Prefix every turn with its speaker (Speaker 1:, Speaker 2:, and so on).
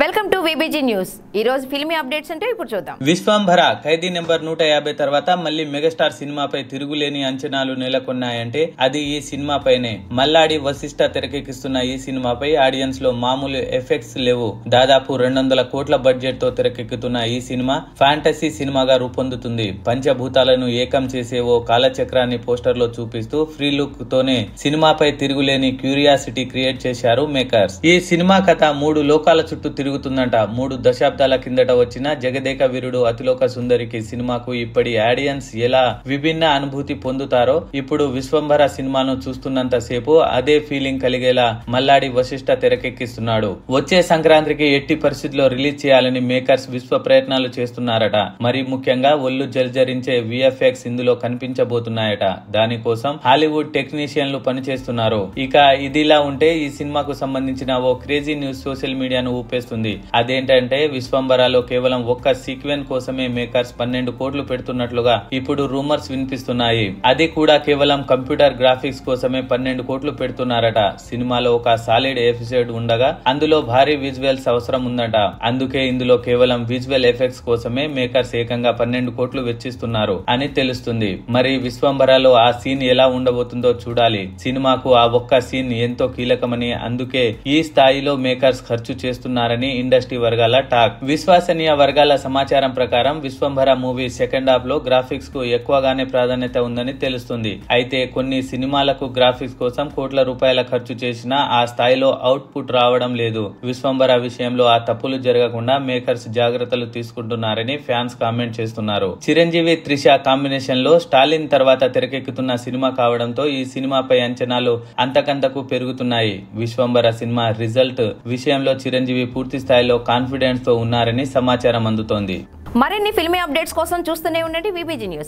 Speaker 1: Welcome to VBG news. ఈ రోజు filmy updates అంటే ఇప్పుడు చూద్దాం.
Speaker 2: విశ్వంభర ఖైదీ నెంబర్ 150 తర్వాత మళ్ళీ మెగాస్టార్ సినిమాపై తిరుగులేని అంచనాలు నెలకొన్నాయంటే అది ఈ సినిమాపైనే. మల్లాడి వశిష్ఠ తెరకెక్కిస్తున్న ఈ సినిమాపై ఆడియన్స్ లో మామూలు ఎఫెక్ట్స్ లేవు. దాదాపు 200 కోట్ల బడ్జెట్ తో తెరకెక్కుతున్న ఈ సినిమా ఫ్యాంటసీ సినిమాగా రూపొందుతుంది. పంచభూతాలను ఏకం చేసే ఓ కాలచక్రాన్ని పోస్టర్ లో చూపిస్తూ ఫ్రీ లుక్ తోనే సినిమాపై తిరుగులేని క్యూరియాసిటీ క్రియేట్ చేశారు మేకర్స్. ఈ సినిమా కథ 3 లోకాల చుట్టూ తిరుగుతుందంట. 3 దశాబ్దాల కిందట వచ్చిన జగదేక వీరుడు అతిలోక సుందరికి సినిమాకు ఇప్పటి ఆడియన్స్ ఎలా విభిన్న అనుభూతి పొందుతారో ఇప్పుడు విశ్వంభర సినిమాను చూస్తున్నంత సేపు అదే ఫీలింగ్ కలిగేలా మల్లాడి వశిష్ఠ తెరకెక్కిస్తున్నాడు. వచ్చే సంక్రాంతికి ఎట్టి పరిస్థితుల్లో రిలీజ్ చేయాలని మేకర్స్ విశ్వ ప్రయత్నాలు చేస్తున్నారట. మరి ముఖ్యంగా ఒళ్ళు జర్జరించే విఎఫ్ఎక్స్ ఇందులో కనిపించబోతున్నాయట. దానికోసం హాలీవుడ్ టెక్నీషియన్లు పనిచేస్తున్నారు. ఇక ఇదిలా ఉంటే ఈ సినిమాకు సంబంధించిన ఓ క్రేజీ న్యూస్ సోషల్ మీడియాను ఊపేస్తుంది. అదేంటంటే విశ్వంభరాలో కేవలం ఒక్క సీక్వెన్ కోసమే మేకర్స్ 12 కోట్లు పెడుతున్నట్లుగా ఇప్పుడు రూమర్స్ వినిపిస్తున్నాయి. అది కూడా కేవలం కంప్యూటర్ గ్రాఫిక్స్ కోసమే 12 కోట్లు పెడుతున్నారట. సినిమాలో ఒక సాలిడ్ ఎపిసోడ్ ఉండగా అందులో భారీ విజువల్స్ అవసరం ఉందట. అందుకే ఇందులో కేవలం విజువల్ ఎఫెక్ట్స్ కోసమే మేకర్స్ ఏకంగా 12 కోట్లు వెచ్చిస్తున్నారు అని తెలుస్తుంది. మరి విశ్వంభరాలో ఆ సీన్ ఎలా ఉండబోతుందో చూడాలి. సినిమాకు ఆ ఒక్క సీన్ ఎంతో కీలకమని అందుకే ఈ స్థాయిలో మేకర్స్ ఖర్చు చేస్తున్నారని ఇండస్ట్రీ వర్గాల టాక్. విశ్వసనీయ వర్గాల సమాచారం ప్రకారం విశ్వంభర మూవీ సెకండ్ హాఫ్ లో గ్రాఫిక్స్ కు ఎక్కువగానే ప్రాధాన్యత ఉందని తెలుస్తుంది. అయితే కొన్ని సినిమాలకు గ్రాఫిక్స్ కోసం కోట్ల రూపాయల ఖర్చు చేసినా ఆ స్థాయిలో అవుట్పుట్ రావడం లేదు. విశ్వంభర విషయంలో ఆ తప్పులు జరగకుండా మేకర్స్ జాగ్రత్తలు తీసుకుంటున్నారని ఫ్యాన్స్ కామెంట్ చేస్తున్నారు. చిరంజీవి త్రిష కాంబినేషన్ లో స్టాలిన్ తర్వాత తెరకెక్కుతున్న సినిమా కావడంతో ఈ సినిమాపై అంచనాలు అంతకంతకు పెరుగుతున్నాయి. విశ్వంభర సినిమా రిజల్ట్ విషయంలో చిరంజీవి పూర్తి స్థాయిలో కాన్ఫిడెన్స్ తో ఉన్నారని సమాచారం అందుతోంది.
Speaker 1: మరిన్ని ఫిల్మీ అప్డేట్స్ కోసం చూస్తూనే ఉండండి విబిజి న్యూస్.